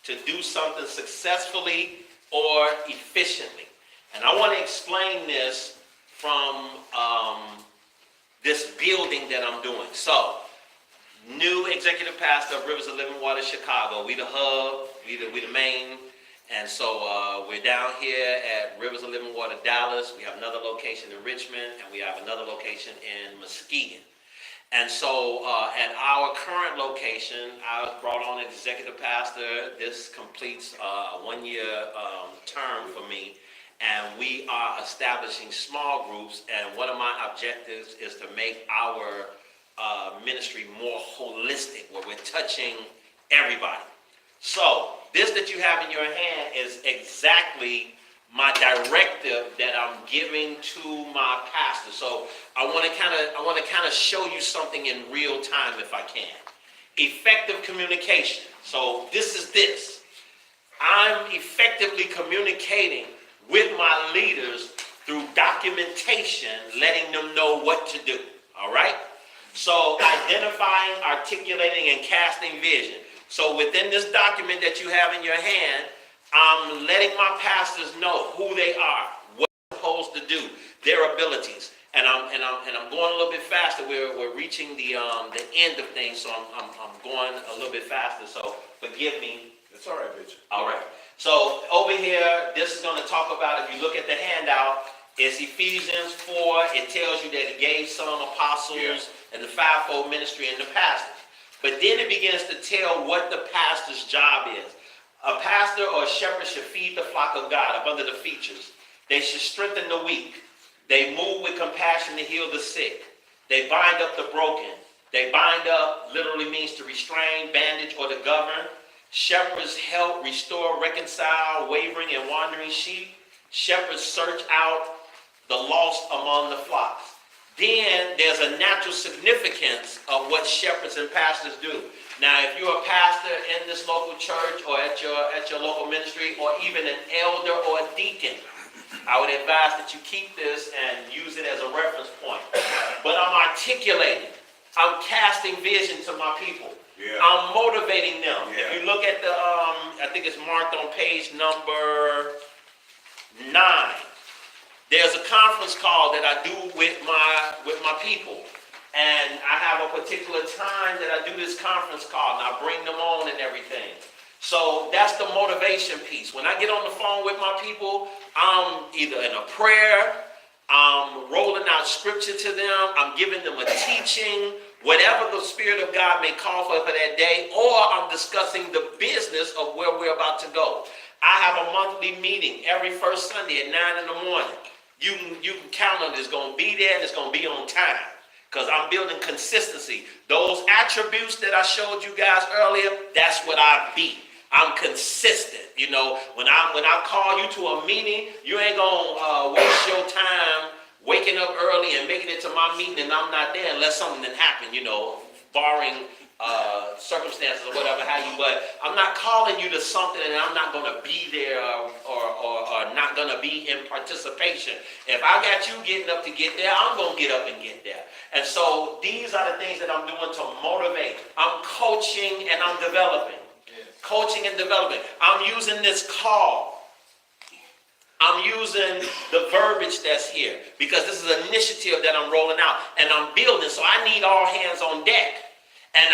to do something successfully or efficiently. And I want to explain this from this building that I'm doing. So, new executive pastor of Rivers of Living Water Chicago. We the hub, we the main. And so we're down here at Rivers of Living Water Dallas. We have another location in Richmond, and we have another location in Muskegon. And so at our current location, I was brought on as executive pastor. This completes a one-year term for me. And we are establishing small groups. And one of my objectives is to make our ministry more holistic, where we're touching everybody. So this that you have in your hand is exactly my directive that I'm giving to my pastor. So I want to kind of show you something in real time if I can. Effective communication. So this is this. I'm effectively communicating with my leaders through documentation, letting them know what to do. All right? So identifying, articulating, and casting vision. So within this document that you have in your hand, I'm letting my pastors know who they are, what they're supposed to do, their abilities. And I'm going a little bit faster. We're reaching the end of things, so I'm going a little bit faster. So forgive me. It's all right, Richard. All right. So over here, this is going to talk about, if you look at the handout, it's Ephesians 4. It tells you that he gave some apostles and the fivefold ministry and the pastors. But then it begins to tell what the pastor's job is. A pastor or a shepherd should feed the flock of God up under the features. They should strengthen the weak. They move with compassion to heal the sick. They bind up the broken. They bind up literally means to restrain, bandage, or to govern. Shepherds help restore, reconcile wavering and wandering sheep. Shepherds search out the lost among the flocks. Then there's a natural significance of what shepherds and pastors do. Now, if you're a pastor in this local church or at your local ministry, or even an elder or a deacon, I would advise that you keep this and use it as a reference point. But I'm articulating, I'm casting vision to my people. Yeah. I'm motivating them. Yeah. If you look at the, I think it's marked on page number 9. There's a conference call that I do with my people. And I have a particular time that I do this conference call, and I bring them on and everything. So that's the motivation piece. When I get on the phone with my people, I'm either in a prayer, I'm rolling out scripture to them, I'm giving them a teaching, whatever the Spirit of God may call for that day, or I'm discussing the business of where we're about to go. I have a monthly meeting every first Sunday at 9 in the morning. You can count on it. It's going to be there, and it's going to be on time, because I'm building consistency. Those attributes that I showed you guys earlier, that's what I be. I'm consistent. You know, when I call you to a meeting, you ain't gonna waste your time waking up early and making it to my meeting and I'm not there unless something did happen, you know, barring circumstances or whatever have you. But I'm not calling you to something and I'm not gonna be there or not gonna be in participation. If I got you getting up to get there, I'm gonna get up and get there. And so these are the things that I'm doing to motivate. I'm coaching and I'm developing. Coaching and development. I'm using this call. I'm using the verbiage that's here because this is an initiative that I'm rolling out and I'm building. So I need all hands on deck, and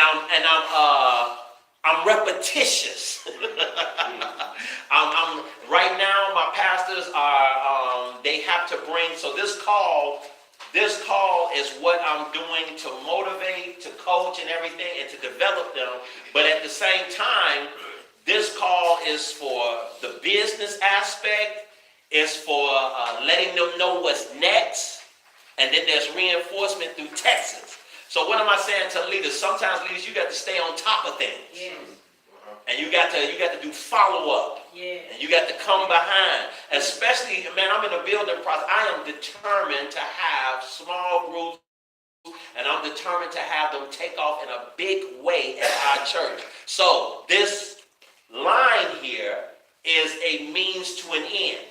I'm repetitious. I'm right now. My pastors are they have to bring. So this call is what I'm doing to motivate, to coach and everything, and to develop them. But at the same time, this call is for the business aspect, it's for letting them know what's next, and then there's reinforcement through Texas. So what am I saying to leaders? Sometimes leaders, you got to stay on top of things. Yes. And you got to do follow-up. Yes. And you got to come behind. Especially, man, I'm in a building process. I am determined to have small groups, and I'm determined to have them take off in a big way at our church. So this line here is a means to an end.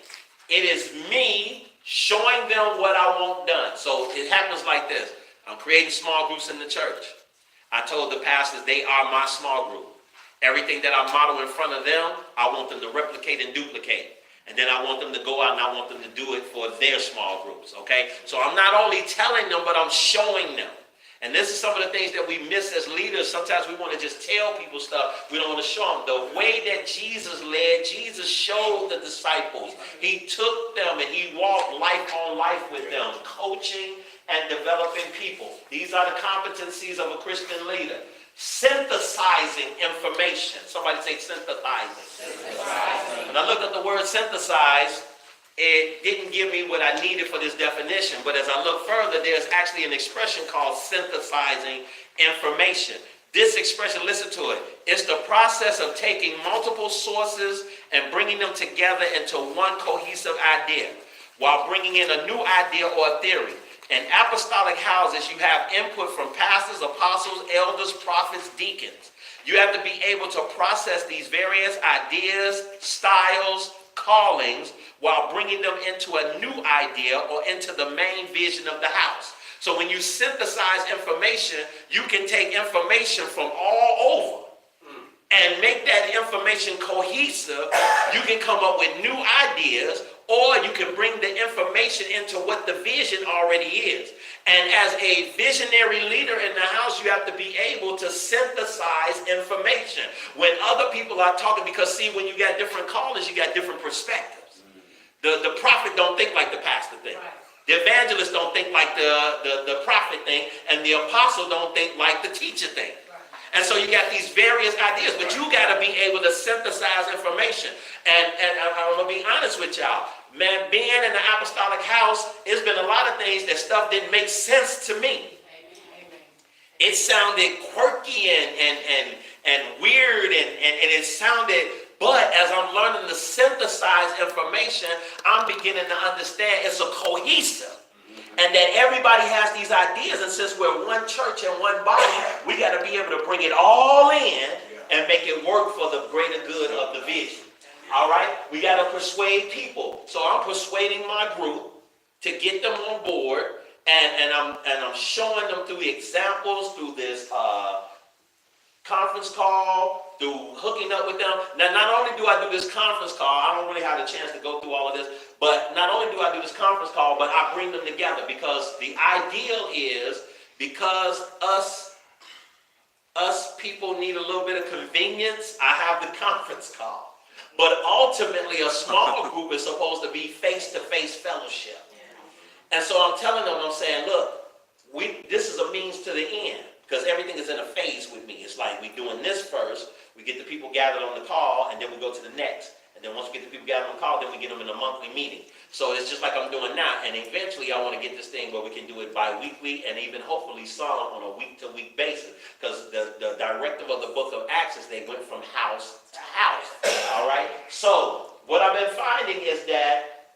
It is me showing them what I want done. So it happens like this. I'm creating small groups in the church. I told the pastors they are my small group. Everything that I model in front of them, I want them to replicate and duplicate. And then I want them to go out and I want them to do it for their small groups, okay? So I'm not only telling them, but I'm showing them. And this is some of the things that we miss as leaders. Sometimes we want to just tell people stuff. We don't want to show them. The way that Jesus led, Jesus showed the disciples. He took them and he walked life on life with them, coaching and developing people. These are the competencies of a Christian leader. Synthesizing information. Somebody say synthesizing. When I looked at the word synthesize, it didn't give me what I needed for this definition, but as I look further, there's actually an expression called synthesizing information. This expression, listen to it, it's the process of taking multiple sources and bringing them together into one cohesive idea, while bringing in a new idea or a theory. In apostolic houses, you have input from pastors, apostles, elders, prophets, deacons. You have to be able to process these various ideas, styles, callings, while bringing them into a new idea or into the main vision of the house. So when you synthesize information, you can take information from all over and make that information cohesive. You can come up with new ideas, or you can bring the information into what the vision already is. And as a visionary leader in the house, you have to be able to synthesize information. When other people are talking, because see, when you got different callers, you got different perspectives. The prophet don't think like the pastor think. Right. The evangelist don't think like the prophet think, and the apostle don't think like the teacher think. Right. And so you got these various ideas, but you got to be able to synthesize information. And I'm going to be honest with y'all. Man, being in the apostolic house, it's been a lot of things that stuff didn't make sense to me. Amen. It sounded quirky and weird, and it sounded... But as I'm learning to synthesize information, I'm beginning to understand it's a cohesive. And that everybody has these ideas. And since we're one church and one body, we got to be able to bring it all in and make it work for the greater good of the vision. All right? We got to persuade people. So I'm persuading my group to get them on board. And I'm showing them through examples, through this conference call, through hooking up with them. Now, not only do I do this conference call, I don't really have the chance to go through all of this, but not only do I do this conference call, but I bring them together, because the ideal is, because us people need a little bit of convenience, I have the conference call. But ultimately, a small group is supposed to be face-to-face fellowship. And so I'm telling them, I'm saying, look, this is a means to the end. Because everything is in a phase with me. It's like we're doing this first, we get the people gathered on the call, and then we go to the next. And then once we get the people gathered on the call, then we get them in a monthly meeting. So it's just like I'm doing now. And eventually I want to get this thing where we can do it bi-weekly and even hopefully some on a week-to-week basis. Because the directive of the book of Acts is they went from house to house. All right? So what I've been finding is that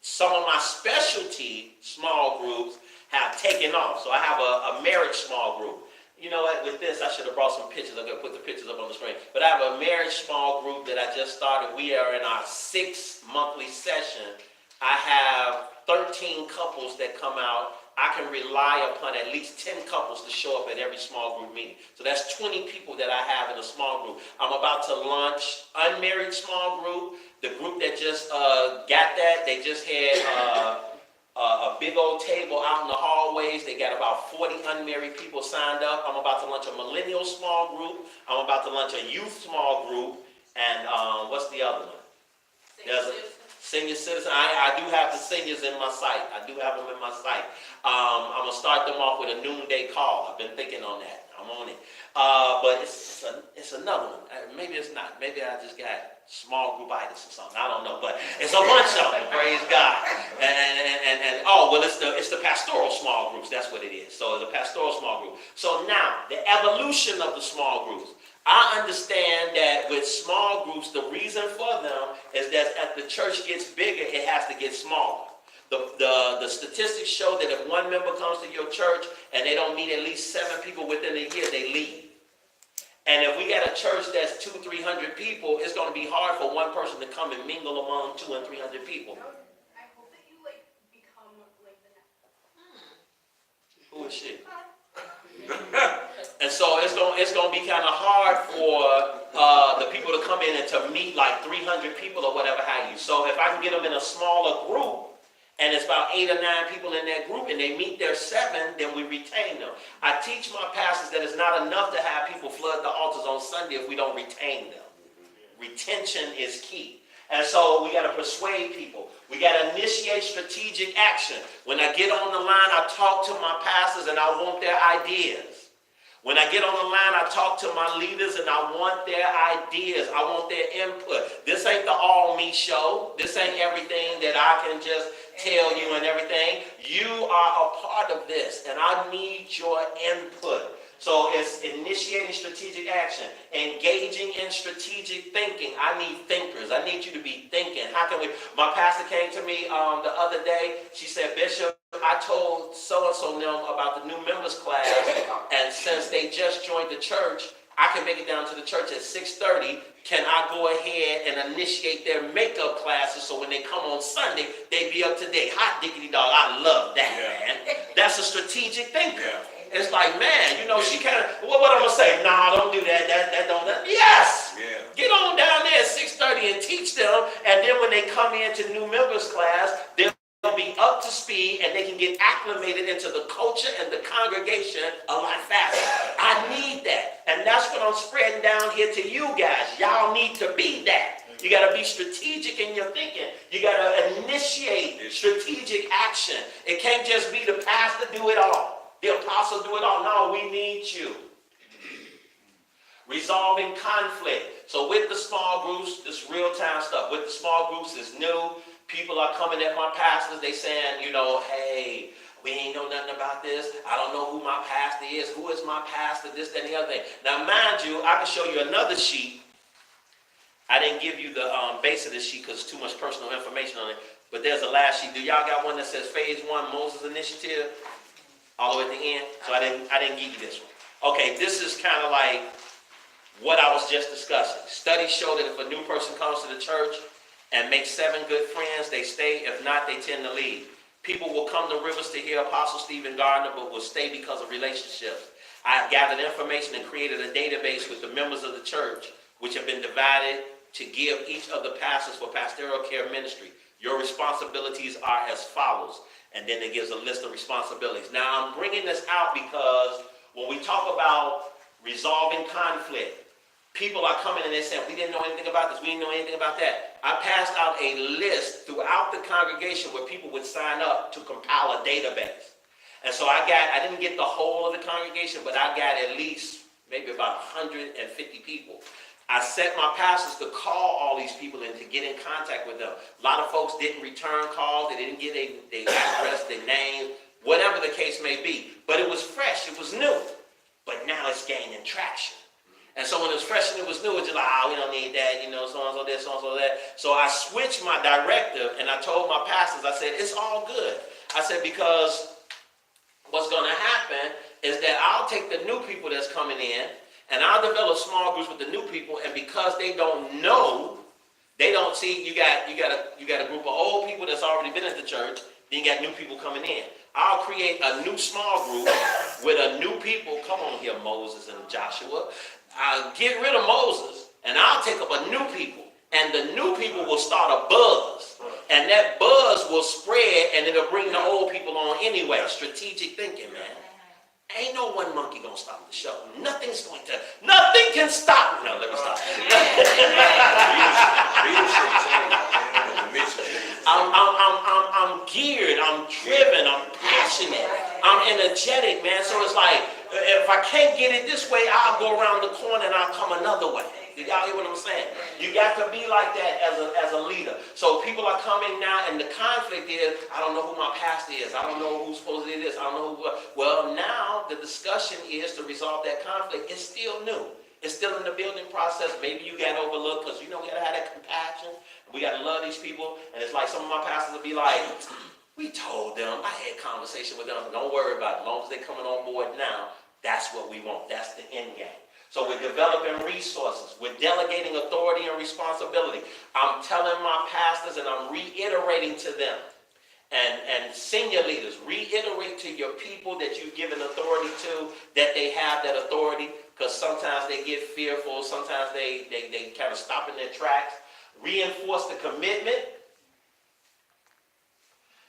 some of my specialty small groups have taken off. So I have a marriage small group. You know what, with this, I should have brought some pictures. I'm going to put the pictures up on the screen. But I have a marriage small group that I just started. We are in our 6th monthly session. I have 13 couples that come out. I can rely upon at least 10 couples to show up at every small group meeting. So that's 20 people that I have in a small group. I'm about to launch unmarried small group. The group that just got that, they just had... a big old table out in the hallways. They got about 40 unmarried people signed up. I'm about to launch a millennial small group. I'm about to launch a youth small group. And what's the other one? There's a senior citizen. I do have the seniors in my sight. I do have them in my sight. I'm going to start them off with a noonday call. I've been thinking on that. I'm on it. But it's another one. Maybe it's not. Maybe I just got small groupitis or something. I don't know. But it's a bunch of them. Praise God. And oh, well, it's the pastoral small groups. That's what it is. So the pastoral small group. So now, the evolution of the small groups. I understand that with small groups, the reason for them is that as the church gets bigger, it has to get smaller. The statistics show that if one member comes to your church and they don't meet at least 7 people within a year, they leave. And if we got a church that's 200-300 people, it's going to be hard for one person to come and mingle among 200 and 300 people. I hope that you become like the next. Who is she? And so it's gonna be kind of hard for the people to come in and to meet like 300 people or whatever have you. So if I can get them in a smaller group, and it's about 8 or 9 people in that group, and they meet their 7, then we retain them. I teach my pastors that it's not enough to have people flood the altars on Sunday if we don't retain them. Retention is key. And so we got to persuade people. We got to initiate strategic action. When I get on the line, I talk to my pastors and I want their ideas. When I get on the line, I talk to my leaders and I want their ideas. I want their input. This ain't the all me show. This ain't everything that I can just tell you and everything. You are a part of this and I need your input. So it's initiating strategic action, engaging in strategic thinking. I need thinkers. I need you to be thinking. How can we? My pastor came to me the other day. She said, Bishop, I told so-and-so them about the new members class, and since they just joined the church, I can make it down to the church at 6:30. Can I go ahead and initiate their makeup classes so when they come on Sunday, they be up to date? Hot diggity dog. I love that, man. That's a strategic thinker. Yeah. It's like, man, you know, she kind of, what I'm going to say? Nah, don't do that. That don't. Yes. Yeah. Get on down there at 6:30 and teach them. And then when they come into new members class, they'll be up to speed and they can get acclimated into the culture and the congregation a lot faster. I need that. And that's what I'm spreading down here to you guys. Y'all need to be that. You got to be strategic in your thinking. You got to initiate strategic action. It can't just be the pastor do it all. The apostle do it all. No, we need you. Resolving conflict. So with the small groups, this real-time stuff. With the small groups, it's new. People are coming at my pastors. They saying, you know, hey, we ain't know nothing about this. I don't know who my pastor is. Who is my pastor? This, that, and the other thing. Now, mind you, I can show you another sheet. I didn't give you the base of this sheet because it's too much personal information on it. But there's a last sheet. Do y'all got one that says Phase 1 Moses Initiative? All the way at the end. So I didn't give you this one. Okay, this is kind of like what I was just discussing. Studies show that if a new person comes to the church and makes 7 good friends, they stay. If not, they tend to leave. People will come to Rivers to hear Apostle Stephen Gardner, but will stay because of relationships. I have gathered information and created a database with the members of the church, which have been divided to give each of the pastors for pastoral care ministry. Your responsibilities are as follows. And then it gives a list of responsibilities. Now, I'm bringing this out because when we talk about resolving conflict, people are coming and they're saying, we didn't know anything about this, we didn't know anything about that. I passed out a list throughout the congregation where people would sign up to compile a database. And so I didn't get the whole of the congregation, but I got at least maybe about 150 people. I set my pastors to call all these people and to get in contact with them. A lot of folks didn't return calls. They didn't get their address, their name, whatever the case may be. But it was fresh. It was new. But now it's gaining traction. And so when it was fresh and it was new, it was just like, we don't need that, you know, so-and-so this, so-and-so that. So I switched my directive and I told my pastors, I said, it's all good. I said, because what's going to happen is that I'll take the new people that's coming in, and I'll develop small groups with the new people, and because they don't know, they don't see, you got a group of old people that's already been at the church, then you got new people coming in. I'll create a new small group with a new people. Come on here, Moses and Joshua. I'll get rid of Moses, and I'll take up a new people, and the new people will start a buzz, and that buzz will spread, and it'll bring the old people on anyway. Strategic thinking, man. Ain't no one monkey gonna stop the show. Nothing can stop. No, let me stop. I'm geared, I'm driven, I'm passionate, I'm energetic, man. So it's like, if I can't get it this way, I'll go around the corner and I'll come another way. Did y'all hear what I'm saying? You got to be like that as a leader. So people are coming now, and the conflict is, I don't know who my pastor is. I don't know who's supposed to do this. I don't know who. Well, now the discussion is to resolve that conflict. It's still new. It's still in the building process. Maybe you got overlooked because, you know, we got to have that compassion. We got to love these people. And it's like some of my pastors will be like, we told them. I had conversation with them. Don't worry about it. As long as they're coming on board now, that's what we want. That's the end game. So we're developing resources. We're delegating authority and responsibility. I'm telling my pastors and I'm reiterating to them, And senior leaders, reiterate to your people that you've given authority to that they have that authority, because sometimes they get fearful, sometimes they kind of stop in their tracks. Reinforce the commitment.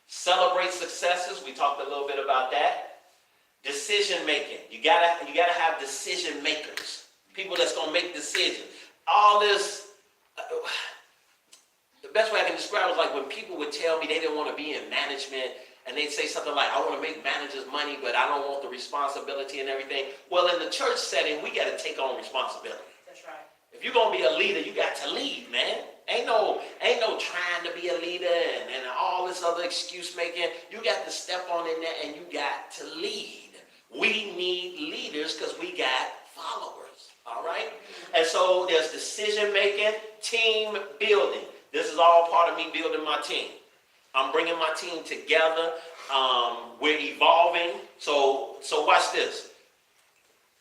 Celebrate successes. We talked a little bit about that. Decision making. You gotta have decision makers. People that's gonna make decisions. All this. The best way I can describe it is like when people would tell me they didn't want to be in management, and they'd say something like, I want to make managers money, but I don't want the responsibility and everything. Well, in the church setting, we got to take on responsibility. That's right. If you're going to be a leader, you got to lead, man. Ain't no trying to be a leader and all this other excuse making. You got to step on in there and you got to lead. We need leaders because we got followers, all right? And so there's decision making, team building. This is all part of me building my team. I'm bringing my team together. We're evolving. So watch this.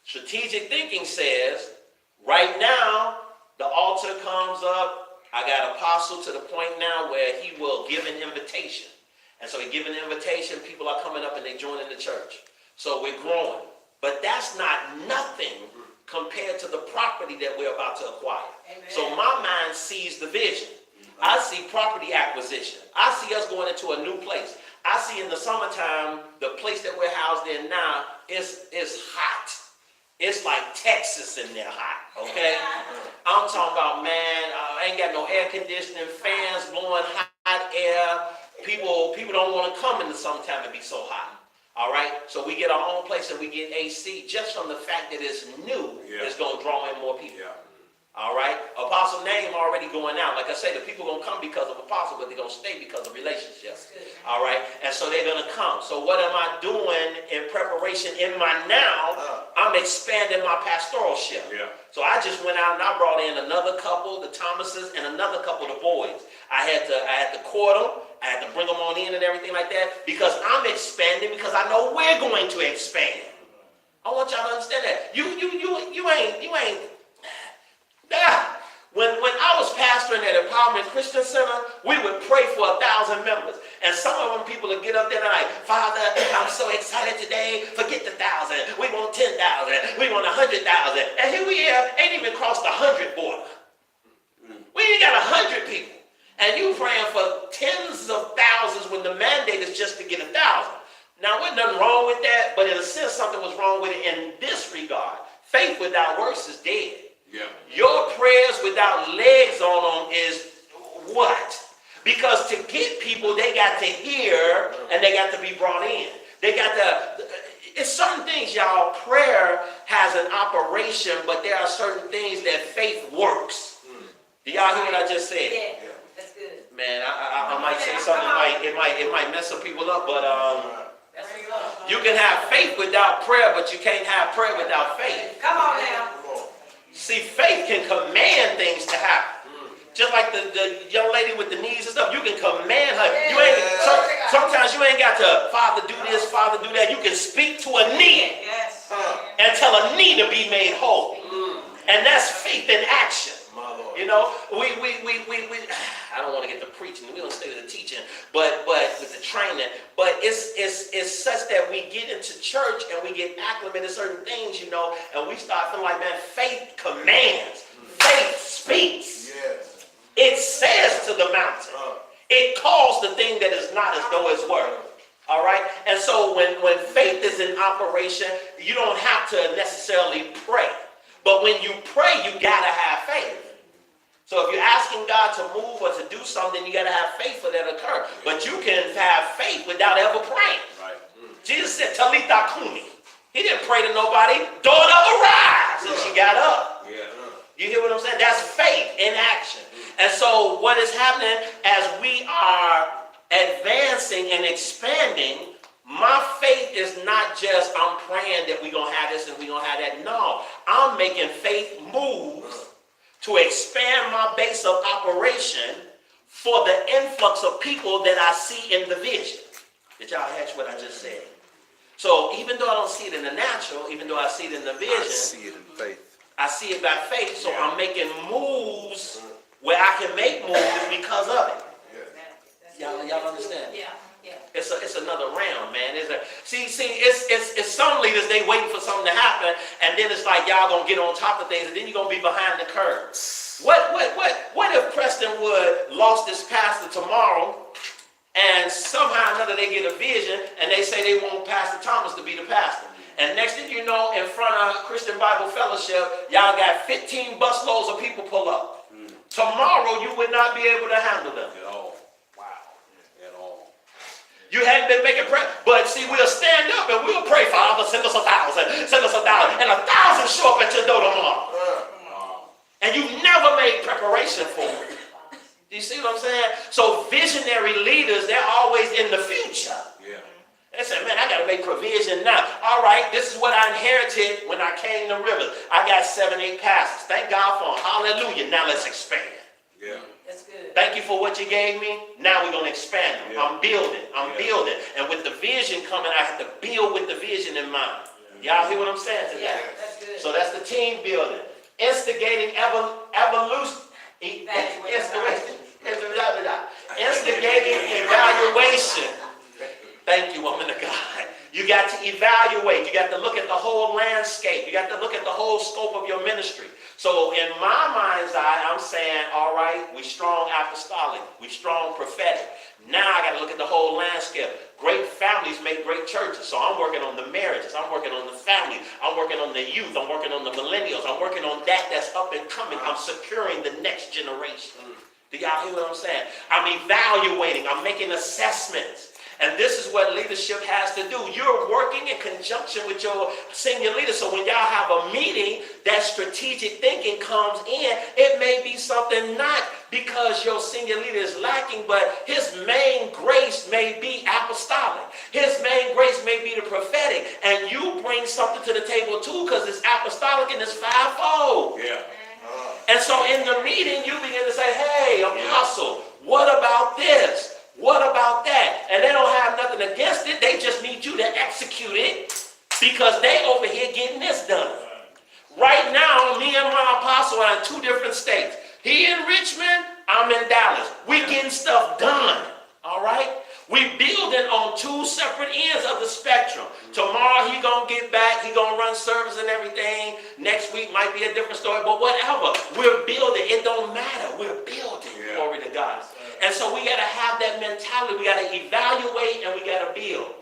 Strategic thinking says, right now, the altar comes up. I got Apostle to the point now where he will give an invitation. And so he gives an invitation. People are coming up and they join in the church. So we're growing. But that's not nothing compared to the property that we're about to acquire. Amen. So my mind sees the vision. I see property acquisition. I see us going into a new place. I see in the summertime, the place that we're housed in now is hot. It's like Texas in there hot, okay? I'm talking about, man, I ain't got no air conditioning, fans blowing hot air. People don't want to come in the summertime and be so hot. All right, so we get our own place and we get AC just from the fact that it's new. Yeah. It's going to draw in more people. Yeah. All right, Apostle name already going out. Like I say, the people going to come because of Apostle, but they're going to stay because of relationships. All right, and so they're going to come. So what am I doing in preparation in my now? I'm expanding my pastoralship. Yeah. So I just went out and I brought in another couple, the Thomases, and another couple, the boys. I had to court them. I had to bring them on in and everything like that because I'm expanding because I know we're going to expand. I want y'all to understand that. You ain't. When I was pastoring at Empowerment Christian Center, we would pray for 1,000 members. And some of them people would get up there and like, Father, I'm so excited today. Forget the 1,000. We want 10,000. We want 100,000. And here we are, ain't even crossed the 100 border. We ain't got 100 people. And you praying for tens of thousands when the mandate is just to get 1,000. Now, there's nothing wrong with that, but in a sense, something was wrong with it in this regard. Faith without works is dead. Yeah. Your prayers without legs on them is what? Because to get people, they got to hear and they got to be brought in. They got to, it's certain things, y'all. Prayer has an operation, but there are certain things that faith works. Do y'all hear what I just said? Yeah, that's good. Man, I might say something, it might mess some people up, but you can have faith without prayer, but you can't have prayer without faith. Come on now. See, faith can command things to happen. Just like the young lady with the knees and stuff, you can command her. You ain't sometimes you ain't got to, Father, do this, Father, do that. You can speak to a knee and tell a knee to be made whole. And that's faith in action. You know, we I don't want to get to preaching. We don't stay with the teaching, but with the training. But it's such that we get into church and we get acclimated to certain things, you know, and we start feeling like, man, faith commands. Faith speaks. Yes. It says to the mountain. It calls the thing that is not as though it's were. All right? And so when faith is in operation, you don't have to necessarily pray. But when you pray, you got to have faith. So if you're asking God to move or to do something, you got to have faith for that to occur. But you can have faith without ever praying. Right. Jesus said, Talitha Kumi. He didn't pray to nobody. Daughter, arise. And she got up. Yeah. You hear what I'm saying? That's faith in action. And so what is happening as we are advancing and expanding, my faith is not just I'm praying that we're going to have this and we're going to have that. No, I'm making faith moves to expand my base of operation for the influx of people that I see in the vision. Did y'all catch what I just said? So even though I don't see it in the natural, even though I see it in the vision, I see it in faith. I see it by faith, so I'm making moves where I can make moves because of it. Y'all understand? Yeah. another realm, man. It's some leaders, they waiting for something to happen, and then it's like y'all gonna get on top of things, and then you're gonna be behind the curve. What if Preston Wood lost his pastor tomorrow, and somehow or another they get a vision, and they say they want Pastor Thomas to be the pastor? And next thing you know, in front of Christian Bible Fellowship, y'all got 15 busloads of people pull up. Tomorrow, you would not be able to handle them. At all. Wow. At all. You hadn't been making prayer. But see, we'll stand up and we'll pray, Father, send us 1,000, send us 1,000. And 1,000 show up at your door tomorrow. And you never made preparation for it. Do you see what I'm saying? So visionary leaders, they're always in the future. Yeah. They say, man, I got to make provision now. All right, this is what I inherited when I came to Rivers. I got 7, 8 pastors. Thank God for them. Hallelujah. Now let's expand. Yeah. That's good. Thank you for what you gave me. Now we're going to expand them. Yeah. I'm building. And with the vision coming, I have to build with the vision in mind. Y'all hear what I'm saying today? Yeah, that's good. So that's the team building. Instigating evolution. Instigating evaluation. Thank you, woman of God. You got to evaluate. You got to look at the whole landscape. You got to look at the whole scope of your ministry. So in my mind's eye, I'm saying, all right, we strong apostolic. We strong prophetic. Now I got to look at the whole landscape. Great families make great churches. So I'm working on the marriages. I'm working on the family. I'm working on the youth. I'm working on the millennials. I'm working on that's up and coming. I'm securing the next generation. Do y'all hear what I'm saying? I'm evaluating. I'm making assessments. And this is what leadership has to do. You're working in conjunction with your senior leader. So when y'all have a meeting, that strategic thinking comes in. It may be something not because your senior leader is lacking, but his main grace may be apostolic. His main grace may be the prophetic. And you bring something to the table too because it's apostolic and it's fivefold. Yeah. And so in the meeting, you begin to say, hey, apostle, what about this? What about that? And they don't have nothing against it. They just need you to execute it because they over here getting this done. Right now, me and my apostle are in 2 different states. He in Richmond, I'm in Dallas. We getting stuff done, all right? We building on 2 separate ends of the spectrum. Tomorrow he gonna get back, he gonna run service and everything. Next week might be a different story, but whatever. We're building, it don't matter. We're building, glory to God. And so we gotta have that mentality. We gotta evaluate and we gotta build.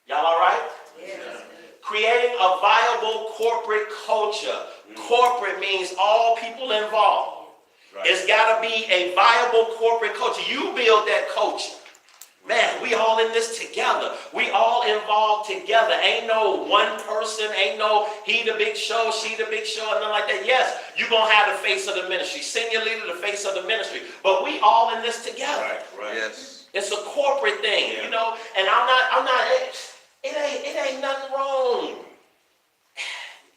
Y'all all right? Yes. Creating a viable corporate culture. Corporate means all people involved. Right. It's got to be a viable corporate culture. You build that culture. Man, we all in this together. We all involved together. Ain't no one person, ain't no he the big show, she the big show, nothing like that. Yes, you're going to have the face of the ministry. Senior leader, the face of the ministry. But we all in this together. Right. Yes. It's a corporate thing, you know. And it ain't nothing wrong.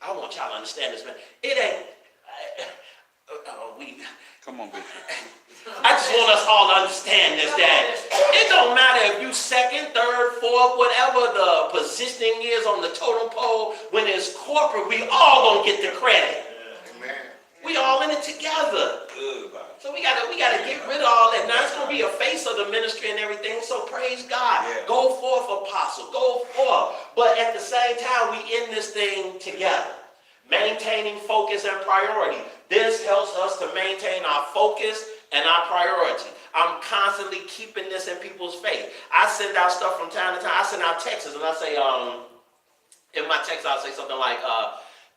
I want y'all to understand this, man. It ain't, Come on, Bishop. I just want us all to understand this, that it don't matter if you second, third, fourth, whatever the positioning is on the totem pole. When it's corporate, we all gonna get the credit. Amen. We all in it together. Good. So we gotta get rid of all that. Now it's gonna be a face of the ministry and everything. So praise God. Yeah. Go forth, apostle. Go forth. But at the same time, we in this thing together. Maintaining focus and priority. This helps us to maintain our focus and our priority. I'm constantly keeping this in people's face. I send out stuff from time to time. I send out texts and I say, in my text I'll say something like,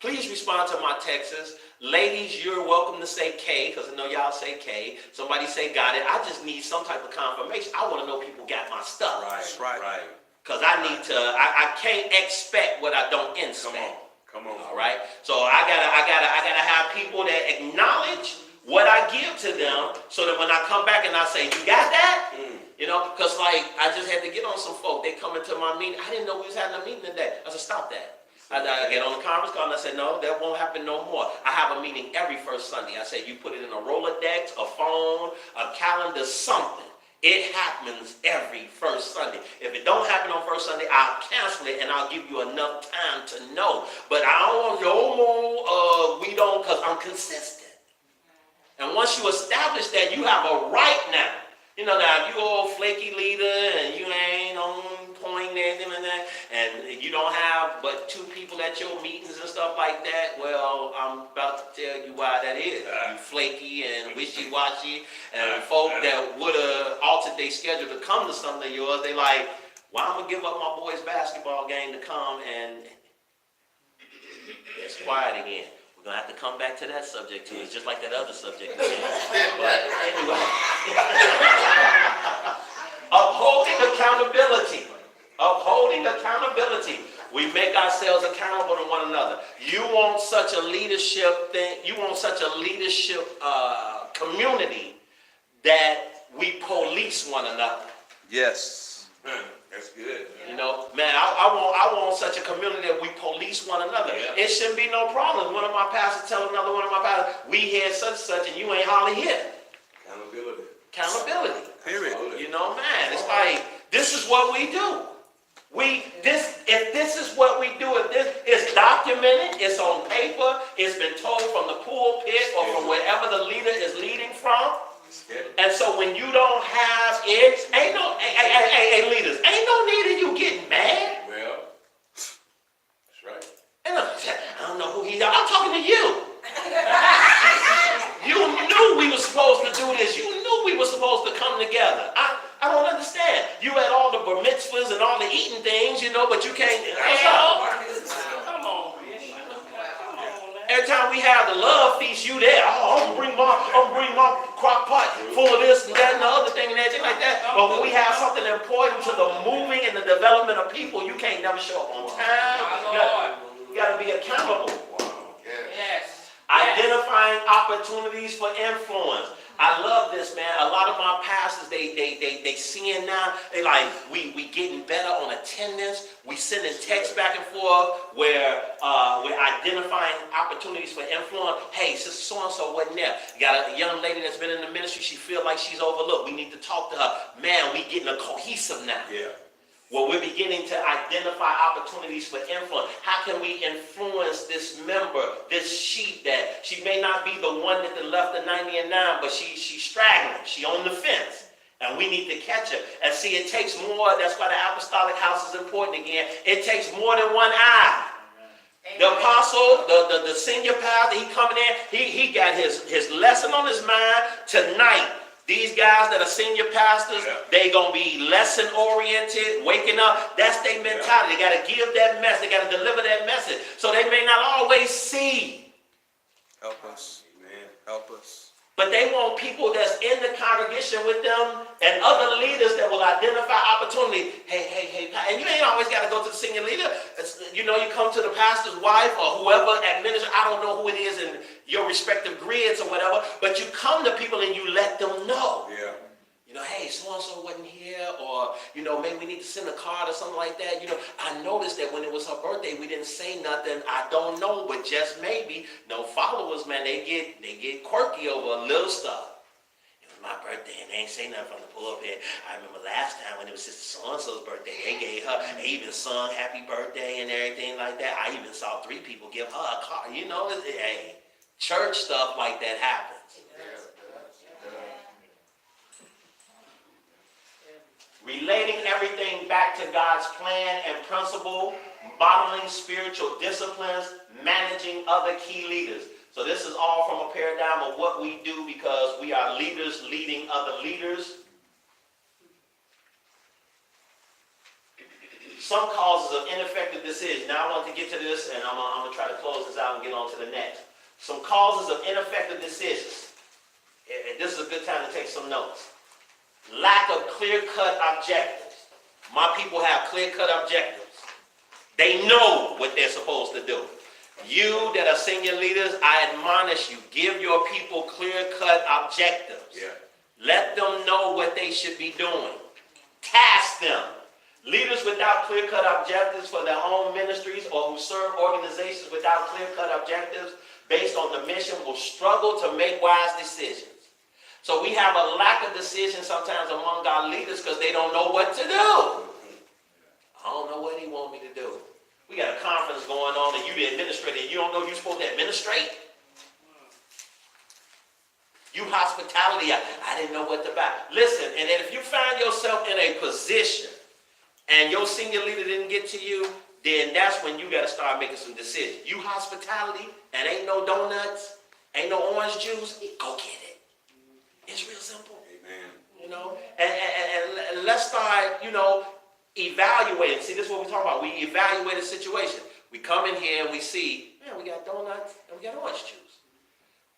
please respond to my texts. Ladies, you're welcome to say K, because I know y'all say K. Somebody say got it. I just need some type of confirmation. I want to know people got my stuff. Right. Because I can't expect what I don't inspect. Come on. All right. So I gotta have people that acknowledge what I give to them, so that when I come back and I say, you got that? You know, because like I just had to get on some folk. They come into my meeting. I didn't know we was having a meeting today. I said, stop that. I get on the conference call and I said, no, that won't happen no more. I have a meeting every first Sunday. I said, you put it in a Rolodex, a phone, a calendar, something. It happens every first Sunday. If it don't happen on first Sunday, I'll cancel it and I'll give you enough time to know. But I don't want no more, we don't, because I'm consistent. And once you establish that, you have a right now You know, now if you old flaky leader and you ain't on point and that, and you don't have but 2 people at your meetings and stuff like that, well, I'm about to tell you why that is. You flaky and wishy-washy, and folk that would have altered their schedule to come to something of yours, they like, well, I'm going to give up my boys' basketball game to come, and it's quiet again. We're going to have to come back to that subject too. It's just like that other subject again. But anyway. Upholding accountability. Upholding accountability. We make ourselves accountable to one another. You want such a leadership thing, you want such a leadership community that we police one another. Yes. That's good. You know, man, I want such a community that we police one another. Yeah. It shouldn't be no problem. One of my pastors tell another one of my pastors, we here such and such, and you ain't hardly here. Accountability. Accountability. Period. You know, man, it's like, this is what we do. If this is what we do, if this is documented, it's on paper, it's been told from the pulpit or from wherever the leader is leading from. And so when you don't have it, ain't no, hey, leaders, ain't no need of you getting mad. Well, that's right. And I don't know who he is. I'm talking to you. You knew we were supposed to do this. You knew we were supposed to come together. I don't understand. You had all the bar mitzvahs and all the eating things, you know, but you can't. Come on. Every time we have the love feast, you there. Oh, I'm gonna bring my crock pot full of this and that and the other thing and everything like that. But when we have something important to the moving and the development of people, you can't never show up on time. You gotta be accountable. Yes. Identifying opportunities for influence. I love this, man. A lot of my pastors, they seeing now, they like, we getting better on attendance. We sending texts back and forth where we're identifying opportunities for influence. Hey, sister so-and-so wasn't there. You got a young lady that's been in the ministry. She feel like she's overlooked. We need to talk to her. Man, we getting a cohesive now. Yeah. Well, we're beginning to identify opportunities for influence. How can we influence this member, this sheep that she may not be the one that left the 90 and 9, but she's straggling. She on the fence. And we need to catch her. And see, it takes more. That's why the apostolic house is important again. It takes more than one eye. The apostle, the senior pastor, he coming in, he got his lesson on his mind tonight. These guys that are senior pastors, they going to be lesson oriented, waking up. That's their mentality. They got to give that message. They got to deliver that message. So they may not always see. Help us. Amen. Help us. But they want people that's in the congregation with them and other leaders that will identify opportunity. Hey, and you ain't always got to go to the senior leader. You know, you come to the pastor's wife or whoever administers. I don't know who it is in your respective grids or whatever, but you come to people and you let them know. Yeah. You know, hey, so-and-so wasn't here, or, you know, maybe we need to send a card or something like that. You know, I noticed that when it was her birthday, we didn't say nothing. I don't know, but just maybe. No followers, man, they get quirky over a little stuff. It was my birthday, and they ain't say nothing from the pulpit. I remember last time when it was Sister so-and-so's birthday, they even sung happy birthday and everything like that. I even saw 3 people give her a card. You know, hey, church stuff like that happens. Relating everything back to God's plan and principle, modeling spiritual disciplines, managing other key leaders. So this is all from a paradigm of what we do because we are leaders leading other leaders. Some causes of ineffective decisions. Now I want to get to this, and I'm going to try to close this out and get on to the next. Some causes of ineffective decisions. This is a good time to take some notes. Lack of clear-cut objectives. My people have clear-cut objectives. They know what they're supposed to do. You that are senior leaders, I admonish you, give your people clear-cut objectives. Yeah. Let them know what they should be doing. Task them. Leaders without clear-cut objectives for their own ministries or who serve organizations without clear-cut objectives based on the mission will struggle to make wise decisions. So we have a lack of decision sometimes among our leaders because they don't know what to do. I don't know what he want me to do. We got a conference going on and you the administrator and you don't know you're supposed to administrate? You hospitality, I didn't know what to buy. Listen, and then if you find yourself in a position and your senior leader didn't get to you, then that's when you got to start making some decisions. You hospitality and ain't no donuts, ain't no orange juice, go get it. It's real simple. Amen. You know, and let's start, evaluating. See, this is what we're talking about. We evaluate a situation. We come in here and we see, man, we got donuts and we got orange juice.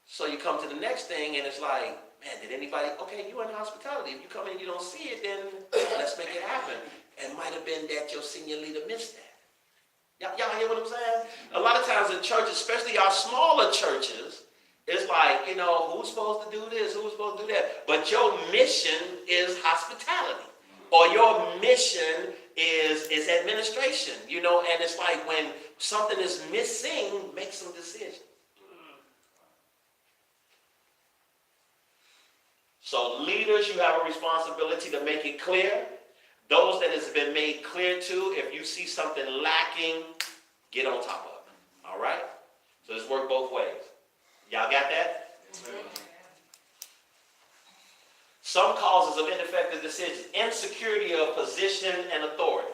So you come to the next thing and it's like, man, did anybody, okay, you in hospitality. If you come in and you don't see it, then let's make it happen. It might have been that your senior leader missed that. Y'all hear what I'm saying? A lot of times in churches, especially our smaller churches, it's like, who's supposed to do this? Who's supposed to do that? But your mission is hospitality. Or your mission is administration, and it's like when something is missing, make some decisions. So leaders, you have a responsibility to make it clear. Those that has been made clear to, if you see something lacking, get on top of it. All right? So this works both ways. Y'all got that? Some causes of ineffective decisions. Insecurity of position and authority.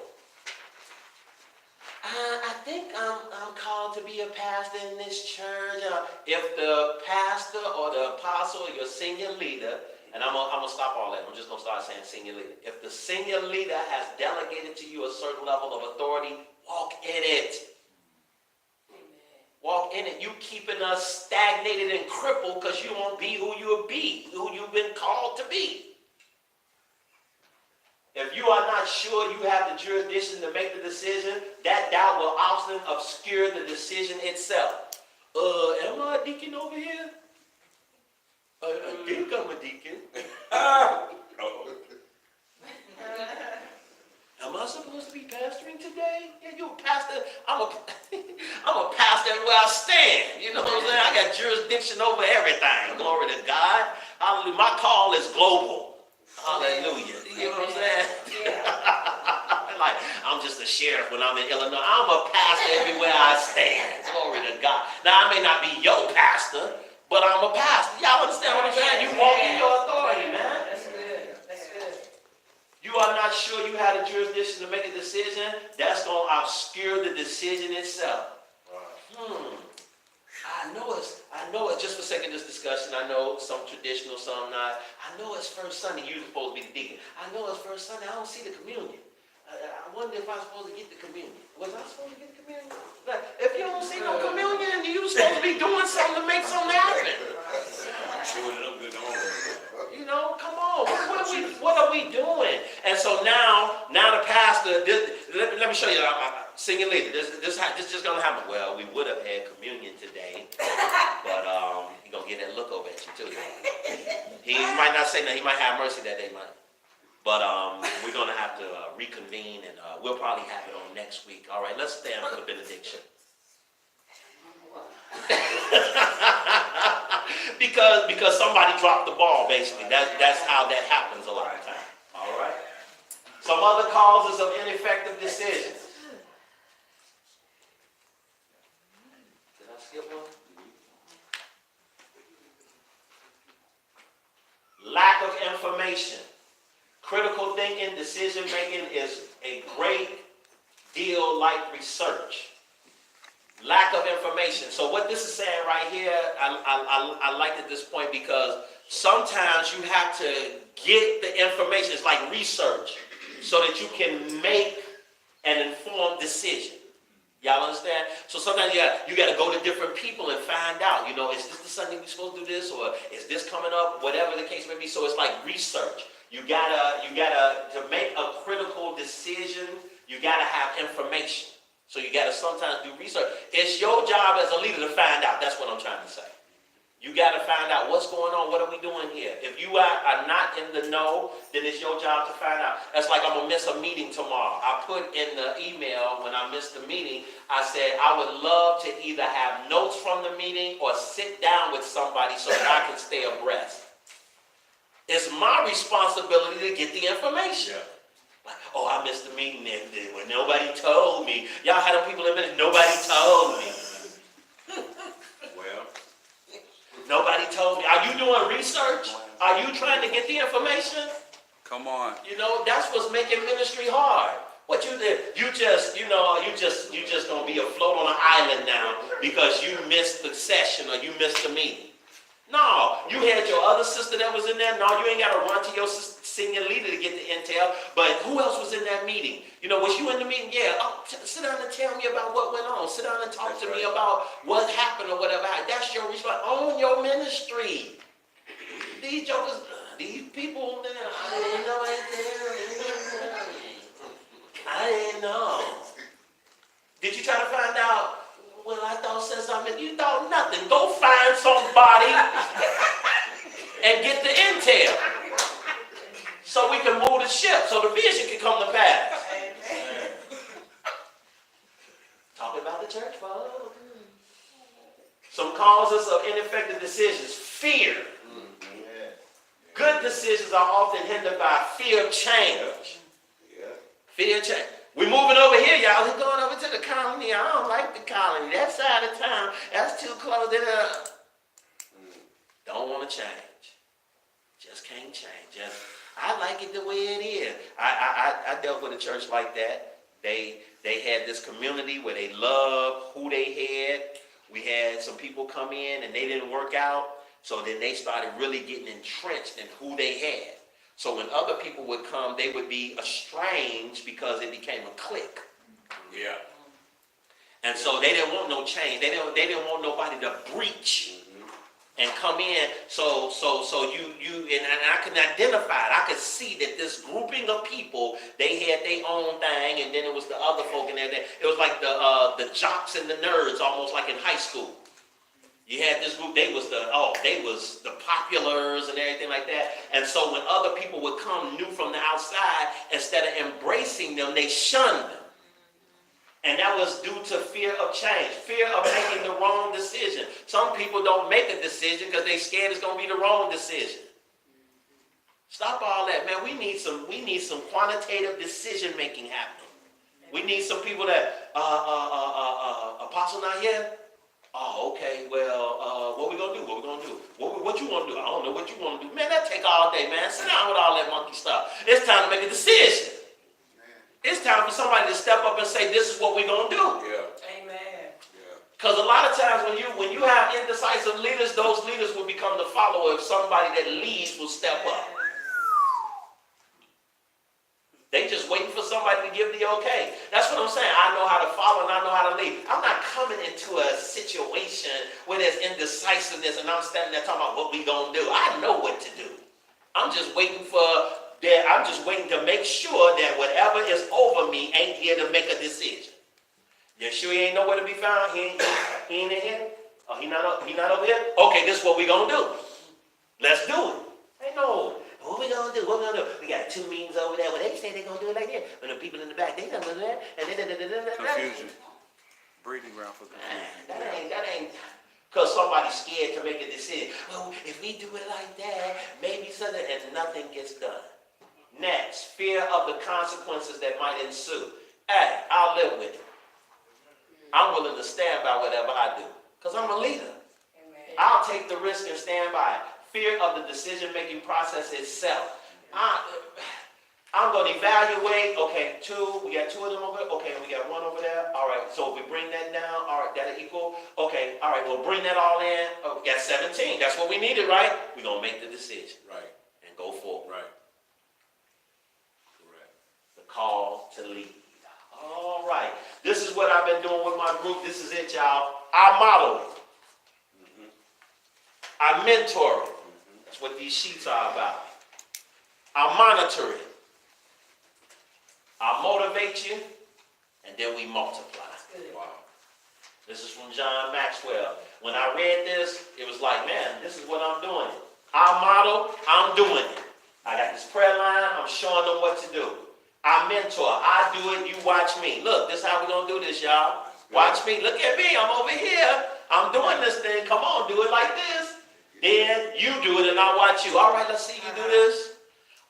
I think I'm called to be a pastor in this church. If the pastor or the apostle or your senior leader, and I'm gonna stop all that. I'm just gonna start saying senior leader. If the senior leader has delegated to you a certain level of authority, walk in it. Walk in it. You keeping us stagnated and crippled because you won't be who you've been called to be. If you are not sure you have the jurisdiction to make the decision, that doubt will often obscure the decision itself. Am I a deacon over here? I think I'm a deacon. Am I supposed to be pastoring today? Yeah, you a pastor. I'm a pastor everywhere I stand. You know what I'm saying? I got jurisdiction over everything. Glory to God. Hallelujah. My call is global. Hallelujah. You know what I'm saying? Yeah. Like, I'm just a sheriff when I'm in Illinois. I'm a pastor everywhere I stand. Glory to God. Now, I may not be your pastor, but I'm a pastor. Y'all understand what I'm saying? You walk in your authority, man. That's good. That's good. You are not sure you have the jurisdiction to make a decision, that's going to obscure the decision itself. I know it's just for sake of this discussion. I know some traditional, some not. I know it's first Sunday. You're supposed to be the deacon. I know it's first Sunday. I don't see the communion. I wonder if I'm supposed to get the communion. Was I supposed to get the communion? Like, if you don't see no communion, you're supposed to be doing something to make something happen. Chewing it up good on. Come on. What are we doing? And so now the pastor, let me show you, senior leader, this just going to happen. Well, we would have had communion today, but he's going to get that look over at you too. He might not say that. He might have mercy that day, man. But we're going to have to reconvene, and we'll probably have it on next week. All right, let's stand for the benediction. because somebody dropped the ball, basically. That's how that happens a lot of times. All right. Some other causes of ineffective decisions. Did I skip one? Lack of information. Critical thinking, decision making is a great deal like research. Lack of information. So what this is saying right here, I like at this point because sometimes you have to get the information. It's like research so that you can make an informed decision. Y'all understand? So sometimes you got to go to different people and find out, is this the Sunday we're supposed to do this, or is this coming up, whatever the case may be. So it's like research. You gotta to make a critical decision, you gotta have information. So you got to sometimes do research. It's your job as a leader to find out. That's what I'm trying to say. You got to find out what's going on. What are we doing here? If you are not in the know, then it's your job to find out. That's like I'm going to miss a meeting tomorrow. I put in the email when I missed the meeting, I said I would love to either have notes from the meeting or sit down with somebody so that I can stay abreast. It's my responsibility to get the information. Yeah. Like, I missed the meeting when nobody told me. Y'all had them people in minutes, nobody told me. Well, Nobody told me. Are you doing research? Are you trying to get the information? Come on. You know, that's what's making ministry hard. What you did, you just gonna be afloat on an island now because you missed the session or you missed the meeting. No, you had your other sister that was in there. No, you ain't got to run to your senior leader to get the intel. But who else was in that meeting? You know, was you in the meeting? Yeah. Oh, sit down and tell me about what went on. Sit down and talk to me about what happened or whatever. That's your response. Own your ministry. These jokers, these people, man, I didn't know anything. I didn't know. Did you try to find out? Well, I thought since you thought nothing. Go find somebody and get the intel so we can move the ship, so the vision can come to pass. Talking about the church, folks. Some causes of ineffective decisions. Fear. Good decisions are often hindered by fear of change. Fear of change. We're moving over here, y'all. We're going over to the colony. I don't like the colony. That side of town, that's too close. Don't want to change. Just can't change. I like it the way it is. I dealt with a church like that. They had this community where they loved who they had. We had some people come in and they didn't work out. So then they started really getting entrenched in who they had. So when other people would come, they would be estranged because it became a clique. Yeah. And so they didn't want no change. They didn't want nobody to breach and come in. So you and I can identify it. I could see that this grouping of people, they had their own thing, and then it was the other folk in there. It was like the jocks and the nerds, almost like in high school. You had this group, they was the populars and everything like that. And so when other people would come new from the outside, instead of embracing them, they shunned them. And that was due to fear of change, fear of making the wrong decision. Some people don't make a decision because they're scared it's going to be the wrong decision. Stop all that, man. We need some quantitative decision making happening. We need some people that Apostle not here. Oh, okay, well, what we gonna do? What you wanna do? I don't know what you wanna do. Man, that take all day, man. Sit down with all that monkey stuff. It's time to make a decision. It's time for somebody to step up and say, this is what we're gonna do. Yeah. Amen. Yeah. Because a lot of times when you have indecisive leaders, those leaders will become the follower if somebody that leads will step up. They just waiting for somebody to give the okay. That's what I'm saying. I know how to follow and I know how to lead. I'm not coming into a situation where there's indecisiveness and I'm standing there talking about what we gonna do. I know what to do. I'm just waiting to make sure that whatever is over me ain't here to make a decision. You sure he ain't nowhere to be found? He ain't in here? Oh, he not over here? Okay, this is what we gonna do. Let's do it. Ain't no. What we gonna do? We got 2 meetings over there. Well, they say they gonna do it like that. But the people in the back, they gonna do that. And Confusion. Breeding ground for confusion. That ain't. Because somebody's scared to make a decision. Well, if we do it like that, maybe something, and nothing gets done. Next, fear of the consequences that might ensue. Hey, I'll live with it. I'm willing to stand by whatever I do. Because I'm a leader. Amen. I'll take the risk and stand by it. Fear of the decision-making process itself. I'm going to evaluate, okay, 2, we got 2 of them over there, okay, we got 1 over there, all right, so if we bring that down, all right, that'll equal, okay, all right, we'll bring that all in, we got 17, that's what we needed, right? We're going to make the decision. Right. And go forward. Right. Correct. The call to lead. All right, this is what I've been doing with my group, this is it, y'all. I model it. I mentor it. That's what these sheets are about. I monitor it. I motivate you, and then we multiply. Wow. This is from John Maxwell. When I read this, it was like, man, this is what I'm doing. I model, I'm doing it. I got this prayer line, I'm showing them what to do. I mentor, I do it, you watch me. Look, this is how we're going to do this, y'all. Watch me, look at me, I'm over here. I'm doing this thing, come on, do it like this. Then you do it and I'll watch you. All right, let's see you do this.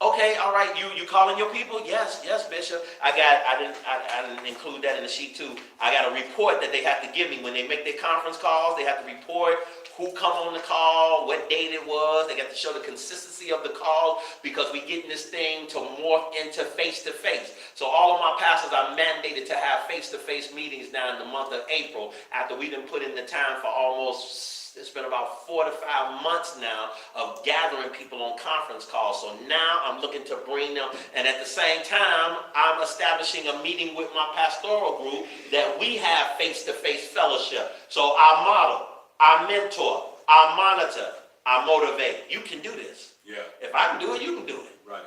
Okay, all right, you calling your people? Yes, Bishop. I didn't include that in the sheet too. I got a report that they have to give me when they make their conference calls. They have to report who come on the call, what date it was. They got to show the consistency of the call because we're getting this thing to morph into face-to-face. So all of my pastors are mandated to have face-to-face meetings now in the month of April after we done put in the time for almost, it's been about 4 to 5 months now of gathering people on conference calls. So now I'm looking to bring them, and at the same time, I'm establishing a meeting with my pastoral group that we have face-to-face fellowship. So our model, I mentor, I monitor, I motivate. You can do this. Yeah, If I can do it, you can do it. right.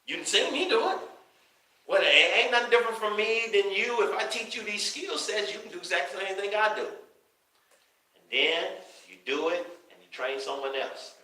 You can see me do it. Well, it ain't nothing different from me than you. If I teach you these skill sets, you can do exactly anything I do. And then you do it and you train someone else.